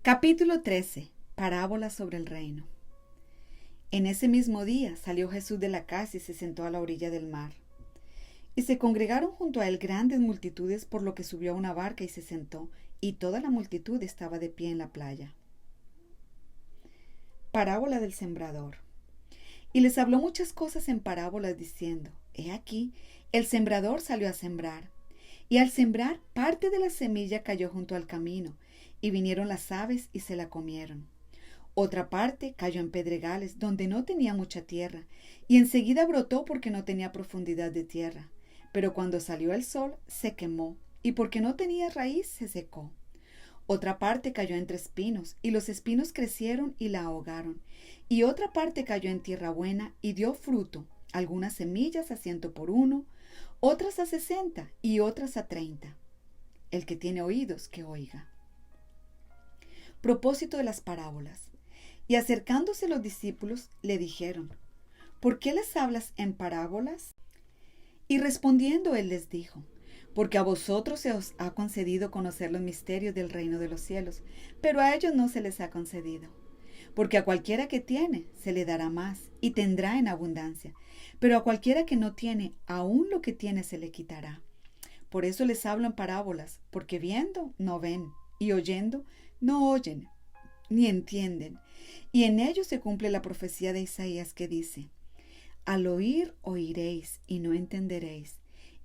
Capítulo 13. Parábola sobre el reino. En ese mismo día salió Jesús de la casa y se sentó a la orilla del mar. Y se congregaron junto a él grandes multitudes, por lo que subió a una barca y se sentó, y toda la multitud estaba de pie en la playa. Parábola del sembrador. Y les habló muchas cosas en parábolas, diciendo: He aquí, el sembrador salió a sembrar. Y al sembrar, parte de la semilla cayó junto al camino, y vinieron las aves y se la comieron. Otra parte cayó en pedregales, donde no tenía mucha tierra, y enseguida brotó porque no tenía profundidad de tierra. Pero cuando salió el sol, se quemó, y porque no tenía raíz, se secó. Otra parte cayó entre espinos, y los espinos crecieron y la ahogaron. Y otra parte cayó en tierra buena, y dio fruto, algunas semillas a 100 por uno, otras a 60 y otras a 30. El que tiene oídos, que oiga. Propósito de las parábolas. Y acercándose los discípulos, le dijeron: ¿Por qué les hablas en parábolas? Y respondiendo él les dijo: Porque a vosotros se os ha concedido conocer los misterios del reino de los cielos, pero a ellos no se les ha concedido. Porque a cualquiera que tiene, se le dará más, y tendrá en abundancia. Pero a cualquiera que no tiene, aún lo que tiene se le quitará. Por eso les hablo en parábolas, porque viendo no ven, y oyendo no oyen, ni entienden. Y en ellos se cumple la profecía de Isaías que dice: Al oír oiréis y no entenderéis,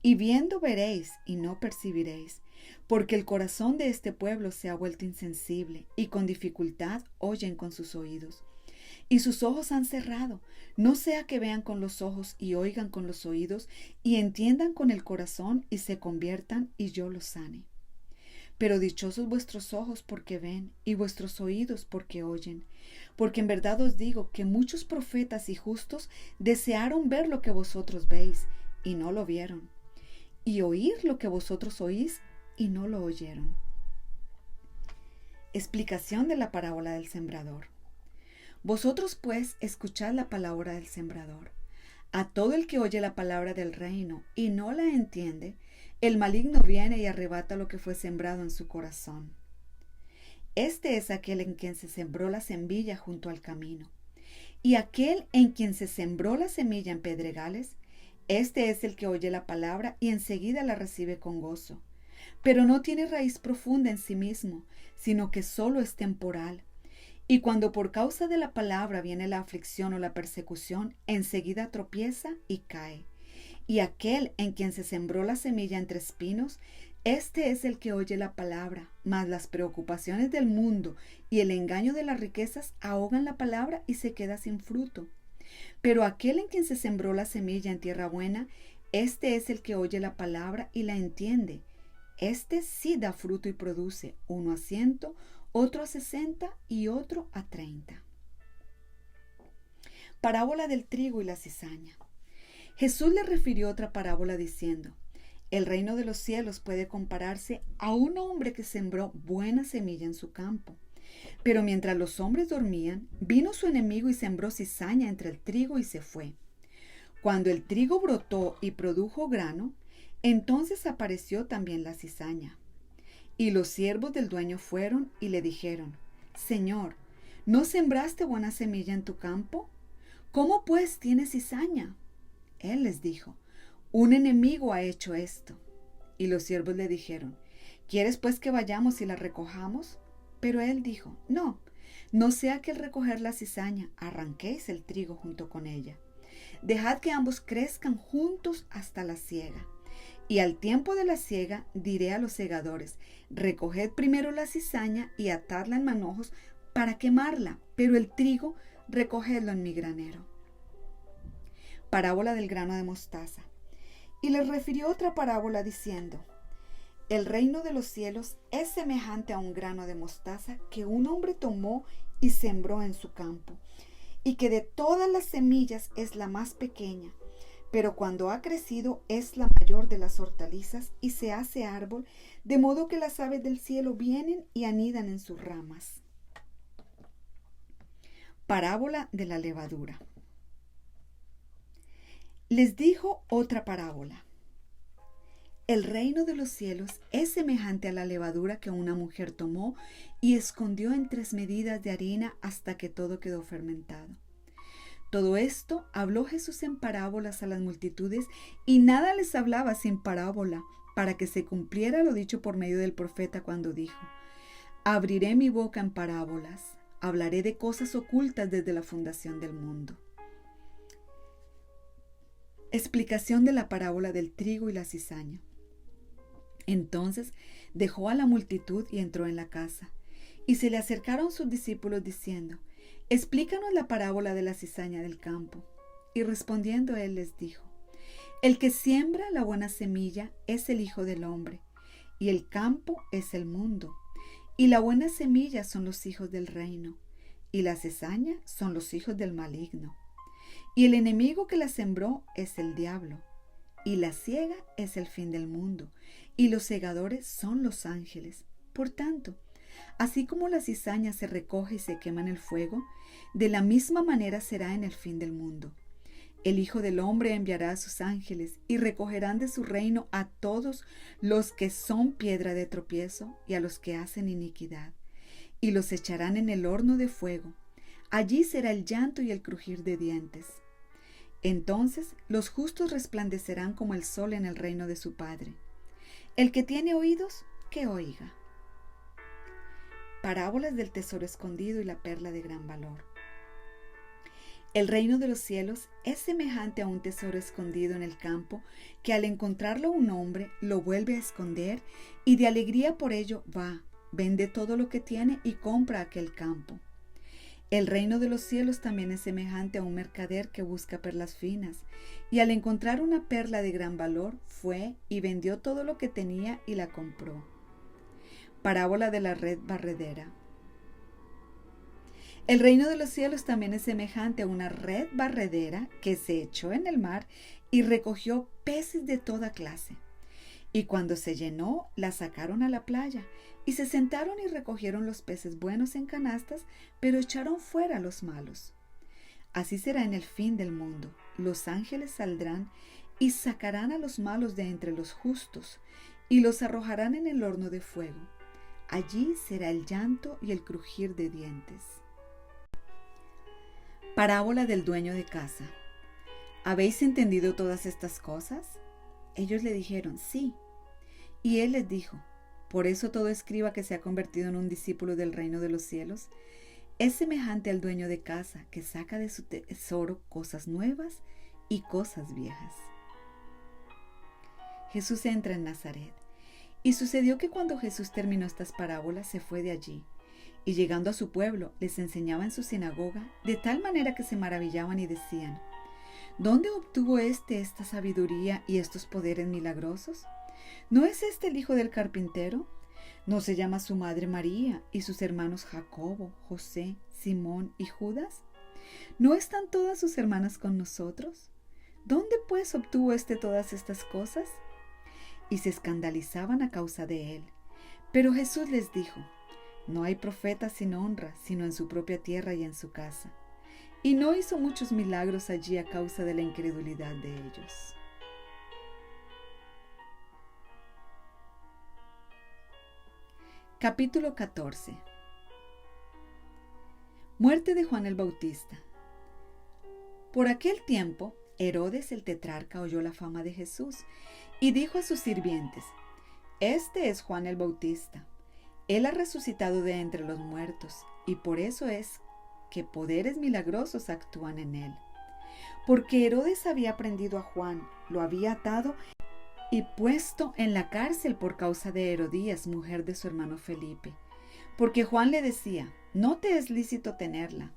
y viendo veréis y no percibiréis, porque el corazón de este pueblo se ha vuelto insensible, y con dificultad oyen con sus oídos. Y sus ojos han cerrado, no sea que vean con los ojos y oigan con los oídos, y entiendan con el corazón y se conviertan, y yo los sane. Pero dichosos vuestros ojos porque ven, y vuestros oídos porque oyen. Porque en verdad os digo que muchos profetas y justos desearon ver lo que vosotros veis, y no lo vieron, y oír lo que vosotros oís, y no lo oyeron. Explicación de la parábola del sembrador. Vosotros pues escuchad la palabra del sembrador. A todo el que oye la palabra del reino y no la entiende, el maligno viene y arrebata lo que fue sembrado en su corazón. Este es aquel en quien se sembró la semilla junto al camino. Y aquel en quien se sembró la semilla en pedregales, este es el que oye la palabra y enseguida la recibe con gozo. Pero no tiene raíz profunda en sí mismo, sino que solo es temporal. Y cuando por causa de la palabra viene la aflicción o la persecución, enseguida tropieza y cae. Y aquel en quien se sembró la semilla entre espinos, este es el que oye la palabra, mas las preocupaciones del mundo y el engaño de las riquezas ahogan la palabra y se queda sin fruto. Pero aquel en quien se sembró la semilla en tierra buena, este es el que oye la palabra y la entiende. Este sí da fruto y produce, uno a 100, otro a 60 y otro a 30. Parábola del trigo y la cizaña. Jesús le refirió otra parábola diciendo: El reino de los cielos puede compararse a un hombre que sembró buena semilla en su campo. Pero mientras los hombres dormían, vino su enemigo y sembró cizaña entre el trigo y se fue. Cuando el trigo brotó y produjo grano, entonces apareció también la cizaña. Y los siervos del dueño fueron y le dijeron: Señor, ¿no sembraste buena semilla en tu campo? ¿Cómo pues tienes cizaña? Él les dijo: Un enemigo ha hecho esto. Y los siervos le dijeron: ¿Quieres pues que vayamos y la recojamos? Pero él dijo: No sea que al recoger la cizaña arranquéis el trigo junto con ella. Dejad que ambos crezcan juntos hasta la siega. Y al tiempo de la siega diré a los segadores: Recoged primero la cizaña y atadla en manojos para quemarla, pero el trigo recogedlo en mi granero. Parábola del grano de mostaza. Y les refirió otra parábola diciendo: El reino de los cielos es semejante a un grano de mostaza que un hombre tomó y sembró en su campo, y que de todas las semillas es la más pequeña, pero cuando ha crecido es la mayor de las hortalizas y se hace árbol, de modo que las aves del cielo vienen y anidan en sus ramas. Parábola de la levadura. Les dijo otra parábola. El reino de los cielos es semejante a la levadura que una mujer tomó y escondió en 3 medidas de harina hasta que todo quedó fermentado. Todo esto habló Jesús en parábolas a las multitudes, y nada les hablaba sin parábola, para que se cumpliera lo dicho por medio del profeta cuando dijo: abriré mi boca en parábolas, hablaré de cosas ocultas desde la fundación del mundo. Explicación de la parábola del trigo y la cizaña. Entonces dejó a la multitud y entró en la casa. Y se le acercaron sus discípulos diciendo: explícanos la parábola de la cizaña del campo. Y respondiendo él les dijo: el que siembra la buena semilla es el Hijo del Hombre, y el campo es el mundo. Y la buena semilla son los hijos del reino, y la cizaña son los hijos del maligno. Y el enemigo que la sembró es el diablo, y la siega es el fin del mundo, y los segadores son los ángeles. Por tanto, así como la cizaña se recoge y se quema en el fuego, de la misma manera será en el fin del mundo. El Hijo del Hombre enviará a sus ángeles y recogerán de su reino a todos los que son piedra de tropiezo y a los que hacen iniquidad, y los echarán en el horno de fuego. Allí será el llanto y el crujir de dientes. Entonces los justos resplandecerán como el sol en el reino de su Padre. El que tiene oídos, que oiga. Parábolas del tesoro escondido y la perla de gran valor. El reino de los cielos es semejante a un tesoro escondido en el campo, que al encontrarlo un hombre lo vuelve a esconder, y de alegría por ello va, vende todo lo que tiene y compra aquel campo. El reino de los cielos también es semejante a un mercader que busca perlas finas, y al encontrar una perla de gran valor, fue y vendió todo lo que tenía y la compró. Parábola de la red barredera. El reino de los cielos también es semejante a una red barredera que se echó en el mar y recogió peces de toda clase. Y cuando se llenó, la sacaron a la playa, y se sentaron y recogieron los peces buenos en canastas, pero echaron fuera los malos. Así será en el fin del mundo. Los ángeles saldrán y sacarán a los malos de entre los justos, y los arrojarán en el horno de fuego. Allí será el llanto y el crujir de dientes. Parábola del dueño de casa. ¿Habéis entendido todas estas cosas? Ellos le dijeron: sí. Y él les dijo: por eso todo escriba que se ha convertido en un discípulo del reino de los cielos es semejante al dueño de casa, que saca de su tesoro cosas nuevas y cosas viejas. Jesús entra en Nazaret. Y sucedió que cuando Jesús terminó estas parábolas, se fue de allí, y llegando a su pueblo, les enseñaba en su sinagoga, de tal manera que se maravillaban y decían: ¿dónde obtuvo esta sabiduría y estos poderes milagrosos? ¿No es este el hijo del carpintero? ¿No se llama su madre María y sus hermanos Jacobo, José, Simón y Judas? ¿No están todas sus hermanas con nosotros? ¿Dónde pues obtuvo todas estas cosas? Y se escandalizaban a causa de él. Pero Jesús les dijo: no hay profeta sin honra, sino en su propia tierra y en su casa. Y no hizo muchos milagros allí a causa de la incredulidad de ellos. Capítulo 14. Muerte de Juan el Bautista. Por aquel tiempo, Herodes el tetrarca oyó la fama de Jesús y dijo a sus sirvientes: este es Juan el Bautista. Él ha resucitado de entre los muertos, y por eso es que poderes milagrosos actúan en él. Porque Herodes había prendido a Juan, lo había atado y puesto en la cárcel por causa de Herodías, mujer de su hermano Felipe. Porque Juan le decía: no te es lícito tenerla.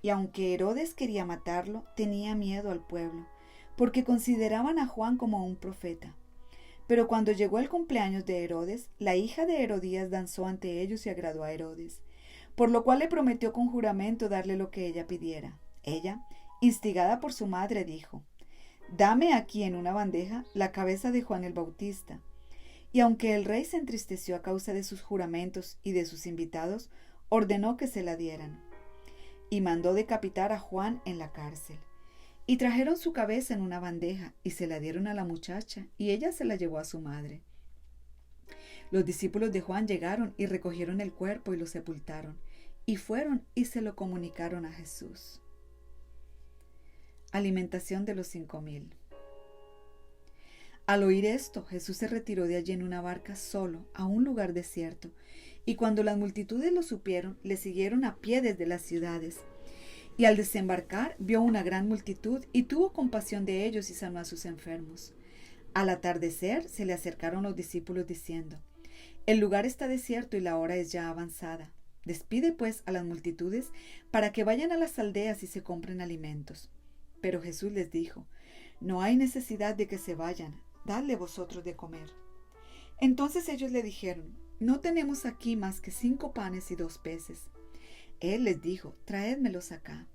Y aunque Herodes quería matarlo, tenía miedo al pueblo, porque consideraban a Juan como un profeta. Pero cuando llegó el cumpleaños de Herodes, la hija de Herodías danzó ante ellos y agradó a Herodes, por lo cual le prometió con juramento darle lo que ella pidiera. Ella, instigada por su madre, dijo: dame aquí en una bandeja la cabeza de Juan el Bautista. Y aunque el rey se entristeció a causa de sus juramentos y de sus invitados, ordenó que se la dieran. Y mandó decapitar a Juan en la cárcel. Y trajeron su cabeza en una bandeja y se la dieron a la muchacha, y ella se la llevó a su madre. Los discípulos de Juan llegaron y recogieron el cuerpo y lo sepultaron, y fueron y se lo comunicaron a Jesús. Alimentación de los 5,000. Al oír esto, Jesús se retiró de allí en una barca solo, a un lugar desierto, y cuando las multitudes lo supieron, le siguieron a pie desde las ciudades. Y al desembarcar, vio una gran multitud, y tuvo compasión de ellos y sanó a sus enfermos. Al atardecer, se le acercaron los discípulos diciendo: El lugar está desierto y la hora es ya avanzada. Despide pues a las multitudes para que vayan a las aldeas y se compren alimentos. Pero Jesús les dijo: No hay necesidad de que se vayan, dadle vosotros de comer. Entonces ellos le dijeron: No tenemos aquí más que 5 panes y 2 peces. Él les dijo: Traédmelos acá.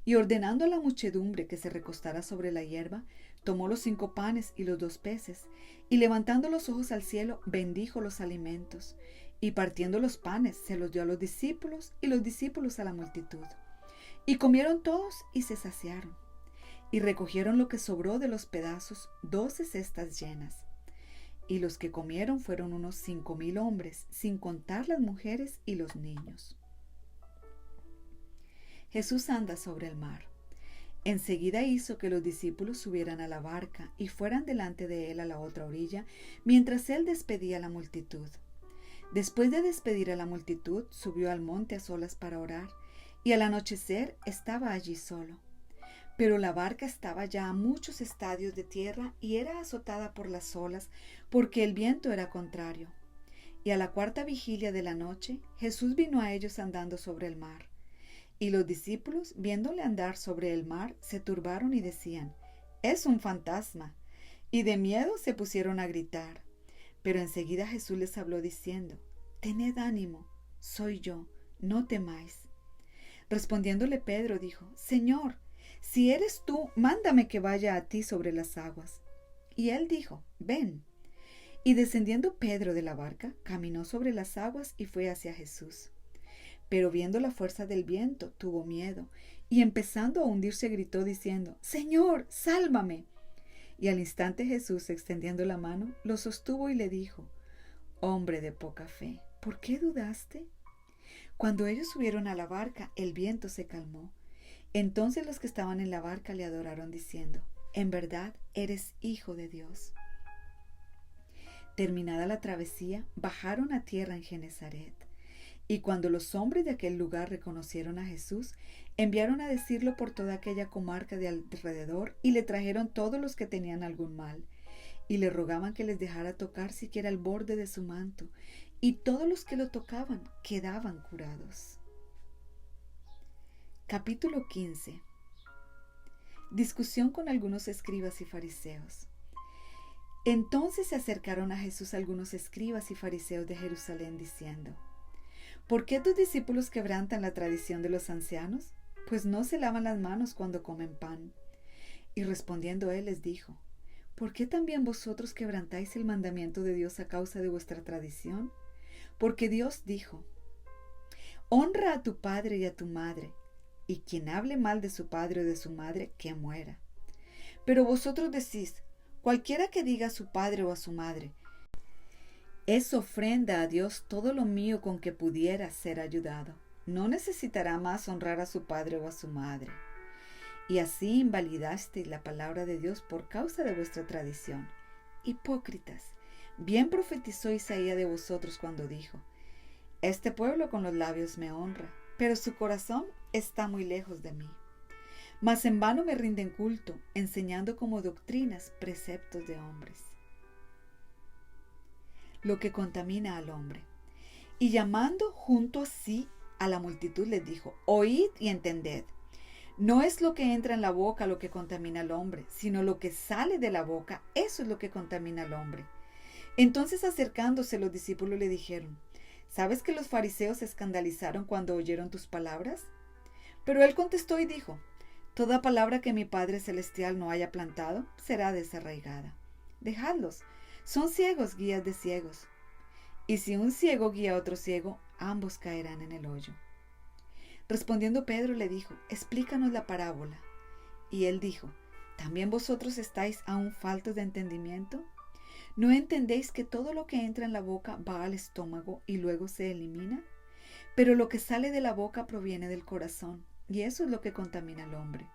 Y ordenando a la muchedumbre que se recostara sobre la hierba, tomó los 5 panes y los 2 peces, y levantando los ojos al cielo, bendijo los alimentos, y partiendo los panes, se los dio a los discípulos, y los discípulos a la multitud. Y comieron todos y se saciaron. Y recogieron lo que sobró de los pedazos, 12 cestas llenas. Y los que comieron fueron unos 5,000 hombres, sin contar las mujeres y los niños. Jesús anda sobre el mar. Enseguida hizo que los discípulos subieran a la barca y fueran delante de él a la otra orilla, mientras él despedía a la multitud. Después de despedir a la multitud, subió al monte a solas para orar, y al anochecer estaba allí solo. Pero la barca estaba ya a muchos estadios de tierra y era azotada por las olas, porque el viento era contrario. Y a la 4ª vigilia de la noche, Jesús vino a ellos andando sobre el mar. Y los discípulos, viéndole andar sobre el mar, se turbaron y decían: Es un fantasma. Y de miedo se pusieron a gritar. Pero enseguida Jesús les habló diciendo: Tened ánimo, soy yo, no temáis. Respondiéndole Pedro dijo: Señor, si eres tú, mándame que vaya a ti sobre las aguas. Y él dijo: Ven. Y descendiendo Pedro de la barca, caminó sobre las aguas y fue hacia Jesús. Pero viendo la fuerza del viento, tuvo miedo, y empezando a hundirse gritó diciendo: Señor, sálvame. Y al instante Jesús, extendiendo la mano, lo sostuvo y le dijo: Hombre de poca fe, ¿por qué dudaste? Cuando ellos subieron a la barca, el viento se calmó. Entonces los que estaban en la barca le adoraron diciendo: En verdad eres Hijo de Dios. Terminada la travesía, bajaron a tierra en Genesaret. Y cuando los hombres de aquel lugar reconocieron a Jesús, enviaron a decirlo por toda aquella comarca de alrededor, y le trajeron todos los que tenían algún mal, y le rogaban que les dejara tocar siquiera el borde de su manto, y todos los que lo tocaban quedaban curados. Capítulo 15. Discusión con algunos escribas y fariseos. Entonces se acercaron a Jesús algunos escribas y fariseos de Jerusalén, diciendo: ¿Por qué tus discípulos quebrantan la tradición de los ancianos? Pues no se lavan las manos cuando comen pan. Y respondiendo él les dijo: ¿Por qué también vosotros quebrantáis el mandamiento de Dios a causa de vuestra tradición? Porque Dios dijo: Honra a tu padre y a tu madre, y quien hable mal de su padre o de su madre, que muera. Pero vosotros decís: Cualquiera que diga a su padre o a su madre: Es ofrenda a Dios todo lo mío con que pudiera ser ayudado, no necesitará más honrar a su padre o a su madre. Y así invalidasteis la palabra de Dios por causa de vuestra tradición. Hipócritas, bien profetizó Isaías de vosotros cuando dijo: Este pueblo con los labios me honra, pero su corazón está muy lejos de mí. Mas en vano me rinden culto, enseñando como doctrinas preceptos de hombres. Lo que contamina al hombre. Y llamando junto a sí a la multitud les dijo: Oíd y entended. No es lo que entra en la boca lo que contamina al hombre, sino lo que sale de la boca, eso es lo que contamina al hombre. Entonces acercándose los discípulos le dijeron: ¿Sabes que los fariseos se escandalizaron cuando oyeron tus palabras? Pero él contestó y dijo: Toda palabra que mi Padre Celestial no haya plantado será desarraigada. Dejadlos, son ciegos guías de ciegos. Y si un ciego guía a otro ciego, ambos caerán en el hoyo. Respondiendo Pedro le dijo: Explícanos la parábola. Y él dijo: ¿también vosotros estáis aún faltos de entendimiento? ¿No entendéis que todo lo que entra en la boca va al estómago y luego se elimina? Pero lo que sale de la boca proviene del corazón, y eso es lo que contamina al hombre.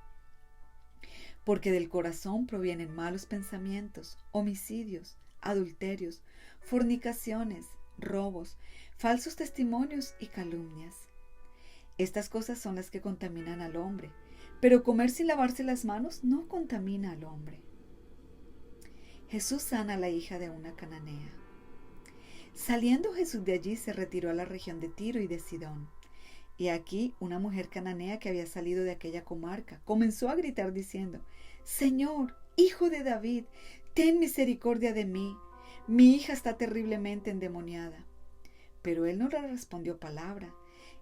Porque del corazón provienen malos pensamientos, homicidios, adulterios, fornicaciones, robos, falsos testimonios y calumnias. Estas cosas son las que contaminan al hombre, pero comer sin lavarse las manos no contamina al hombre. Jesús sana a la hija de una cananea. Saliendo Jesús de allí, se retiró a la región de Tiro y de Sidón. Y aquí una mujer cananea que había salido de aquella comarca comenzó a gritar diciendo: Señor, hijo de David, ten misericordia de mí. Mi hija está terriblemente endemoniada. Pero él no le respondió palabra.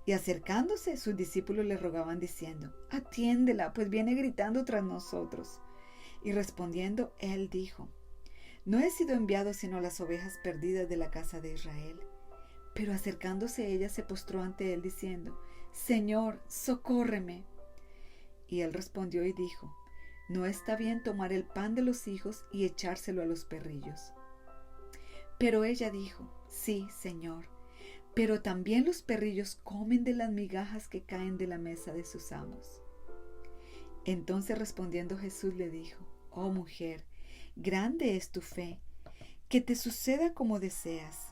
Y acercándose, sus discípulos le rogaban diciendo: Atiéndela, pues viene gritando tras nosotros. Y respondiendo, él dijo: No he sido enviado sino a las ovejas perdidas de la casa de Israel. Pero acercándose ella se postró ante él diciendo: Señor, socórreme. Y él respondió y dijo: No está bien tomar el pan de los hijos y echárselo a los perrillos. Pero ella dijo: Sí, Señor, pero también los perrillos comen de las migajas que caen de la mesa de sus amos. Entonces respondiendo Jesús le dijo: Oh mujer, grande es tu fe, que te suceda como deseas.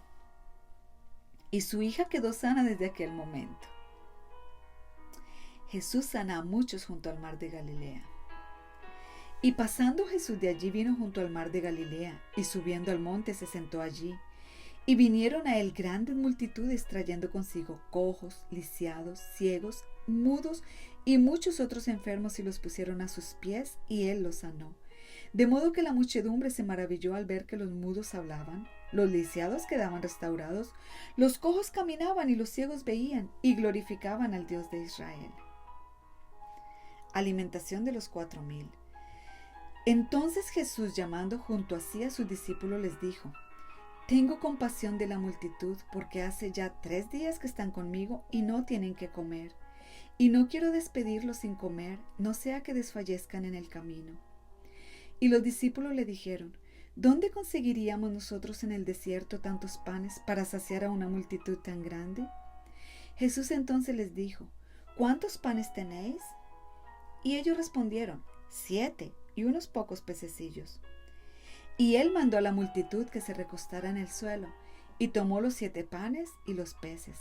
Y su hija quedó sana desde aquel momento. Jesús sana a muchos junto al mar de Galilea. Y pasando Jesús de allí vino junto al mar de Galilea, y subiendo al monte se sentó allí. Y vinieron a él grandes multitudes trayendo consigo cojos, lisiados, ciegos, mudos y muchos otros enfermos, y los pusieron a sus pies, y él los sanó. De modo que la muchedumbre se maravilló al ver que los mudos hablaban, los lisiados quedaban restaurados, los cojos caminaban y los ciegos veían, y glorificaban al Dios de Israel. Alimentación de los 4,000. Entonces Jesús, llamando junto a sí a sus discípulos, les dijo: Tengo compasión de la multitud, porque hace ya 3 días que están conmigo y no tienen que comer. Y no quiero despedirlos sin comer, no sea que desfallezcan en el camino. Y los discípulos le dijeron: ¿Dónde conseguiríamos nosotros en el desierto tantos panes para saciar a una multitud tan grande? Jesús entonces les dijo: ¿Cuántos panes tenéis? Y ellos respondieron: 7 y unos pocos pececillos. Y él mandó a la multitud que se recostara en el suelo, y tomó los 7 panes y los peces.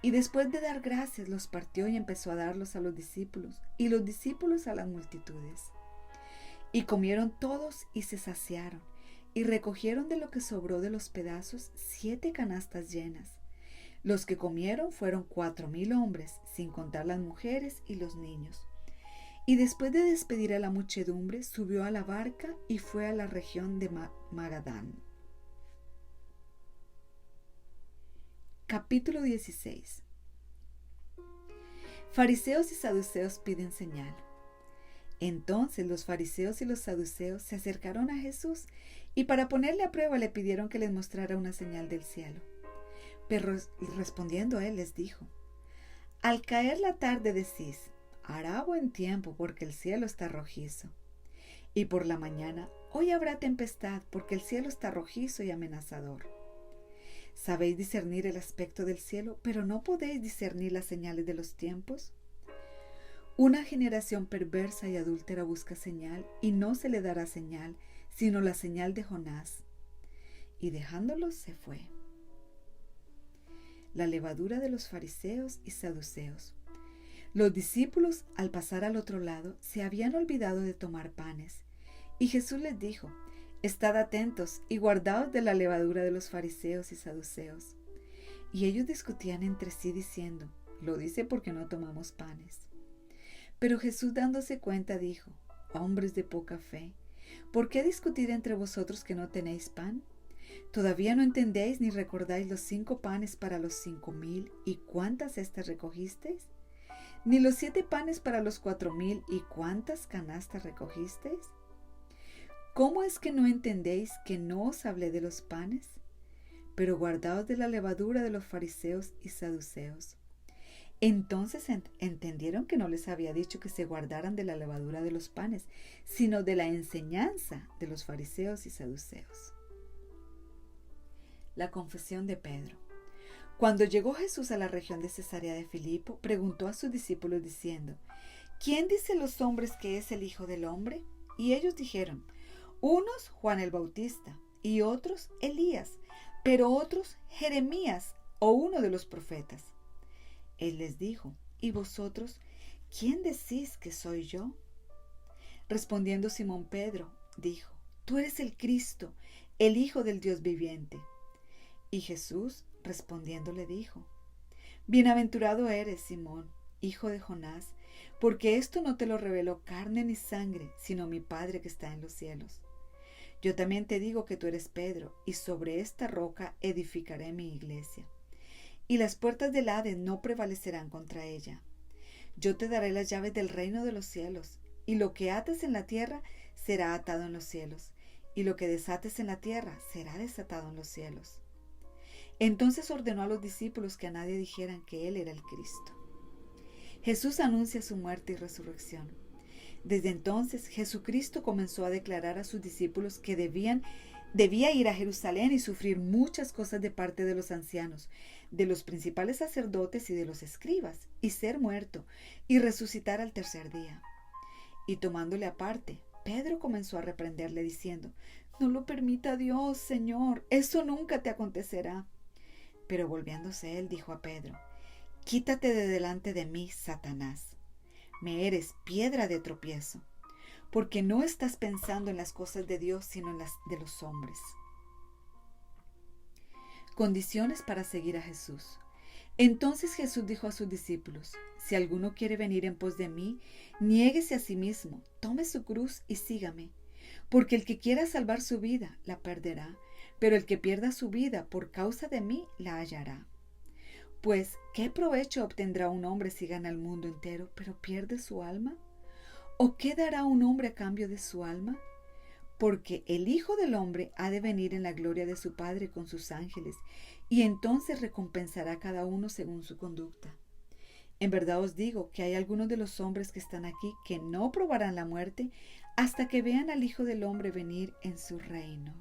Y después de dar gracias, los partió y empezó a darlos a los discípulos, y los discípulos a las multitudes. Y comieron todos y se saciaron, y recogieron de lo que sobró de los pedazos 7 canastas llenas. Los que comieron fueron 4,000 hombres, sin contar las mujeres y los niños. Y después de despedir a la muchedumbre, subió a la barca y fue a la región de Magadán. Capítulo 16. Fariseos y saduceos piden señal. Entonces los fariseos y los saduceos se acercaron a Jesús y para ponerle a prueba le pidieron que les mostrara una señal del cielo. Pero respondiendo él les dijo: Al caer la tarde decís: hará buen tiempo porque el cielo está rojizo. Y por la mañana: hoy habrá tempestad porque el cielo está rojizo y amenazador. Sabéis discernir el aspecto del cielo, pero no podéis discernir las señales de los tiempos. Una generación perversa y adúltera busca señal, y no se le dará señal, sino la señal de Jonás. Y dejándolos se fue. La levadura de los fariseos y saduceos. Los discípulos, al pasar al otro lado, se habían olvidado de tomar panes. Y Jesús les dijo: Estad atentos y guardaos de la levadura de los fariseos y saduceos. Y ellos discutían entre sí diciendo: Lo dice porque no tomamos panes. Pero Jesús, dándose cuenta, dijo: Hombres de poca fe, ¿por qué discutid entre vosotros que no tenéis pan? ¿Todavía no entendéis ni recordáis los 5 panes para los 5,000 y cuántas cestas recogisteis? ¿Ni los 7 panes para los 4,000 y cuántas canastas recogisteis? ¿Cómo es que no entendéis que no os hablé de los panes? Pero guardaos de la levadura de los fariseos y saduceos. Entonces entendieron que no les había dicho que se guardaran de la levadura de los panes, sino de la enseñanza de los fariseos y saduceos. La confesión de Pedro. Cuando llegó Jesús a la región de Cesarea de Filipo, preguntó a sus discípulos diciendo: ¿Quién dicen los hombres que es el Hijo del Hombre? Y ellos dijeron: unos Juan el Bautista, y otros Elías, pero otros Jeremías o uno de los profetas. Él les dijo: ¿y vosotros quién decís que soy yo? Respondiendo Simón Pedro, dijo: Tú eres el Cristo, el Hijo del Dios viviente. Y Jesús respondiendo le dijo: Bienaventurado eres, Simón, hijo de Jonás, porque esto no te lo reveló carne ni sangre, sino mi Padre que está en los cielos. Yo también te digo que tú eres Pedro, y sobre esta roca edificaré mi iglesia, y las puertas del Hades no prevalecerán contra ella. Yo te daré las llaves del reino de los cielos, y lo que ates en la tierra será atado en los cielos, y lo que desates en la tierra será desatado en los cielos. Entonces ordenó a los discípulos que a nadie dijeran que él era el Cristo. Jesús anuncia su muerte y resurrección. Desde entonces, Jesucristo comenzó a declarar a sus discípulos que debía ir a Jerusalén y sufrir muchas cosas de parte de los ancianos, de los principales sacerdotes y de los escribas, y ser muerto, y resucitar al tercer día. Y tomándole aparte, Pedro comenzó a reprenderle diciendo: No lo permita Dios, Señor, eso nunca te acontecerá. Pero volviéndose él, dijo a Pedro: Quítate de delante de mí, Satanás. Me eres piedra de tropiezo, porque no estás pensando en las cosas de Dios, sino en las de los hombres. Condiciones para seguir a Jesús. Entonces Jesús dijo a sus discípulos: Si alguno quiere venir en pos de mí, niéguese a sí mismo, tome su cruz y sígame. Porque el que quiera salvar su vida, la perderá, pero el que pierda su vida por causa de mí, la hallará. Pues, ¿qué provecho obtendrá un hombre si gana el mundo entero, pero pierde su alma? ¿O qué dará un hombre a cambio de su alma? Porque el Hijo del Hombre ha de venir en la gloria de su Padre con sus ángeles, y entonces recompensará a cada uno según su conducta. En verdad os digo que hay algunos de los hombres que están aquí que no probarán la muerte hasta que vean al Hijo del Hombre venir en su reino.